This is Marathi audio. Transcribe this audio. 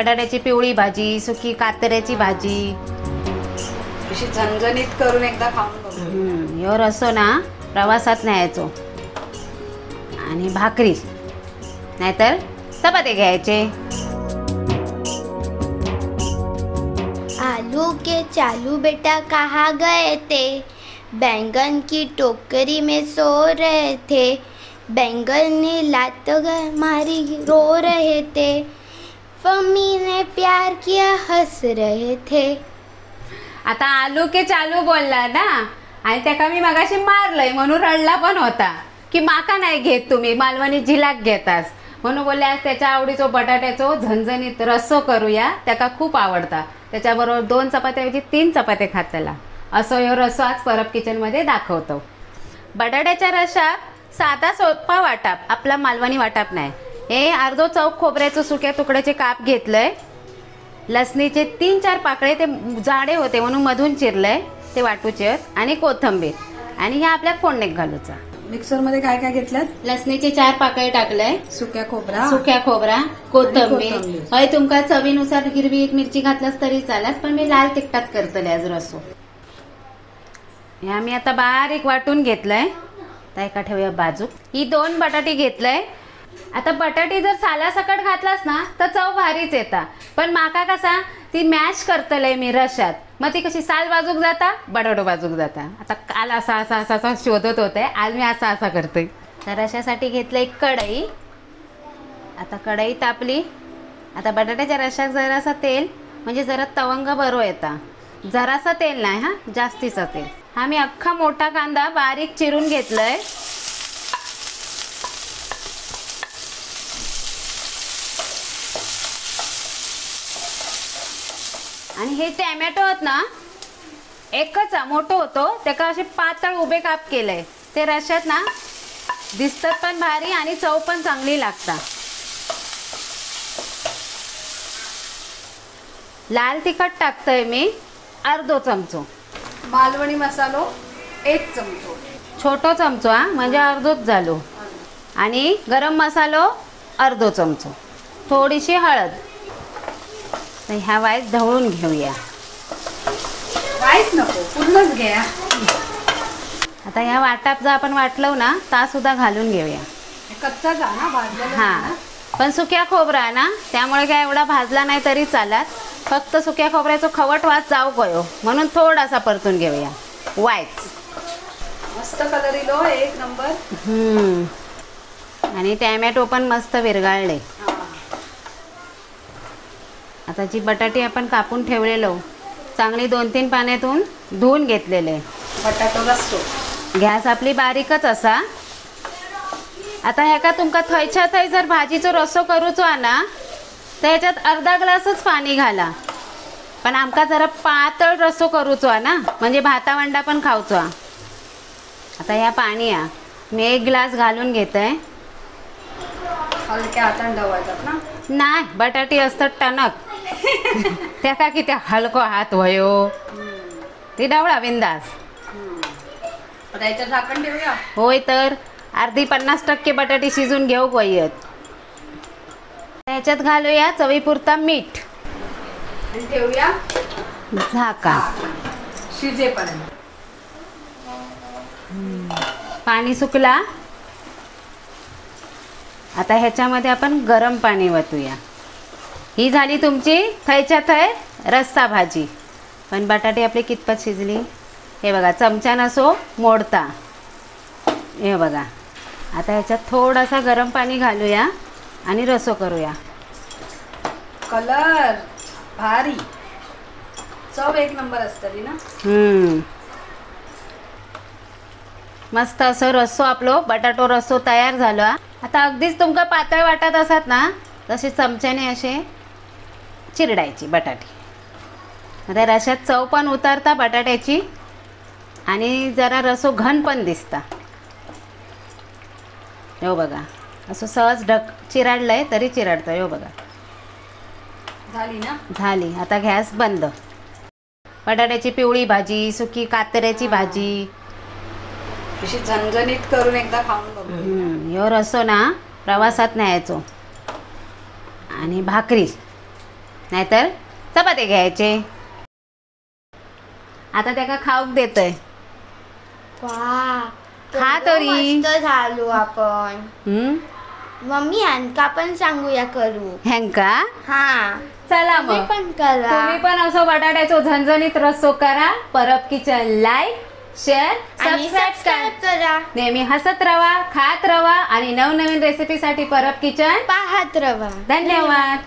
बटाट्याची पिवळी भाजी, सुकी कातऱ्याची भाजी, अशी झणझणीत करून एकदा खाऊन बघू. ह्यो रस्सो ना प्रवासात न्यायचो आणि भाकरी नाहीतर चपाती घ्यायचे. आलू के चालू बेटा कहाँ गए थे, बैंगन की टोकरी में सो रहे थे, बैंगन ने लात मारी रो रहे थे, मम्मी ने प्यार किया हंस रहे थे. आता आलू के चालू बोलला ना आणि त्याका मी मगाशी मारलंय म्हणून रडला पण होता की माका नाही घेत तुम्ही मालवणी झिलाक घेतास म्हणून बोलले आज त्याच्या आवडीचो बटाट्याचो झणझणीत रस्सो करूया. त्याका खूप आवडता. त्याच्याबरोबर 2 चपात्याऐवजी 3 चपात्या खातला. असो ह्यो रस्सो आज परब किचनमध्ये दाखवतो. बटाट्याच्या रश्शात साधा सोपा वाटाप, आपला मालवणी वाटाप नाही. हे अर्धो चौक खोबऱ्याचं सुक्या तुकड्याचे काप घेतलंय. लसणीचे 3-4 पाकळे ते जाडे होते म्हणून मधून चिरलंय ते वाटूचे आणि कोथिंबीर आणि ह्या आपल्या फोडणीत घालूचा. मिक्सर मध्ये काय काय घेतलं? लसणीचे 4 पाकळे टाकलंय, सुक्या खोबरा, कोथिंबीर. हय तुमका चवीनुसार हिरवी मिरची घातलास तरी चालत, पण मी लाल तिखटात करतले आज रस्सो. हे आम्ही आता बारीक वाटून घेतलंय. आता एका ठेवूया बाजू. ही 2 बटाटी घेतलंय. आता बटाटी जर सालासकट घातलास ना तर चव भारीच येता, पण माका कसा ती मॅश करतलंय मी रश्शात, मग ती कशी साल बाजूक जाता बटाटो बाजूक जाता. आता काल असा शोधत होते, आज मी असा करते. तर रश्शासाठी घेतलं एक कढई. आता कढई तापली. आता बटाट्याच्या रश्शात जरासा तेल म्हणजे जरा तवंग बरो येता. जरासा तेल नाही हा, जास्तीचा तेल. हा मी अख्खा मोठा कांदा बारीक चिरून घेतलाय. आणि हे टॅमॅटो आहेत ना एकच मोठं होतो त्याका असे पातळ उभे काप केलंय. ते रश्यात ना दिसतात पण भारी आणि चव पण चांगली लागता. लाल तिखट टाकतोय मी अर्धो चमचो. मालवणी मसालो 1 चमचो. छोटो चमचो हा म्हणजे अर्धोच झालो. आणि गरम मसालो अर्धो चमचो. थोडीशी हळद. ह्या वाईस ढवळून घेऊया. वाईस नको पूर्णच घ्या. आता ह्या वाटाप जर आपण वाटलो ना ता सुद्धा घालून घेऊया. कच्चा जा ना भाजलेला. हा पण सुक्या खोबरा ना त्यामुळे काय एवढा भाजला नाही तरी चालत. फक्त सुक्या खोबऱ्याचा खवट वास जाऊ गयो म्हणून थोडासा परतून घेऊया. वाईस मस्त कलर इलो 1 नंबर. आणि टॅमॅटो पण मस्त विरघळले. आता जी बटाटी आपण कापून ठेवलेलो चांगली 2-3 पाण्यातून धुवून घेतलेले. बटाटो रस्सो. गॅस आपली बारीकच असा. आता ह्याका तुमका थंयच्या थंय जर भाजीचो रस्सो करूचो ना तर ह्याच्यात अर्धा ग्लासच पाणी घाला. पण आमका जरा पातळ रस्सो करूचो ना म्हणजे भाता वंडा पण खाऊचो. आता ह्या पाणी मी 1 ग्लास घालून घेतोय. हलक्या हाताने ढवळतात ना. नाही बटाटी असतात टणक त्याका किती हलको हात वयो ती डावळा बिंदास. आता याच्यात झाकण ठेवूया. होय तर अर्धी 50% बटाटी शिजून घेऊ वयत. त्याच्यात घालूया चवीपुरता मीठ आणि ठेवूया झाका शिजेपर्यंत. पाणी सुकला. आता ह्याच्यामध्ये आपण गरम पाणी वतूया. ही झाली तुमची थयच्या थय रस्सा भाजी. पण बटाटी आपली कितपत शिजली हे बघा. चमचा नसो मोडता हे बघा. आता ह्याच्यात थोडासा गरम पाणी घालूया आणि रस्सो करूया. कलर भारी, चव 1 नंबर असतली ना. मस्त असं रस्सो आपलो बटाटो रस्सो तयार झाला. आता अगदीच तुमका पातळ वाटत असत ना तसे चमच्याने असे चिरडायची बटाटी. आता रश्यात चव पण उतरता बटाट्याची आणि जरा रस्सो घन पण दिसता. हो बघा असं सहज चिराडलंय तरी चिराडतं. हो बघा झाली ना. झाली. आता गॅस बंद. बटाट्याची पिवळी भाजी, सुकी कातऱ्याची भाजी अशी झणझणीत करून एकदा खाऊन बघू. ह्यो रस्सो ना प्रवासात न्यायचो आणि भाकरी नाहीतर चपाती घ्यायचे. आता त्याका खाऊक देतय. वा खा तरी. मस्त झालो आपण. मम्मी यांका पण सांगूया करू. ह्यांका हा चला तुम्ही मग पण करा. तुम्ही पण असं बटाट्याचो झणझणीत रस्सो करा. परब किचन लाईक शेअर आणि सबस्क्राईब करा. नेहमी हसत रवा, खात रवा आणि नवनवीन रेसिपीसाठी परब किचन पाहत रहा. धन्यवाद.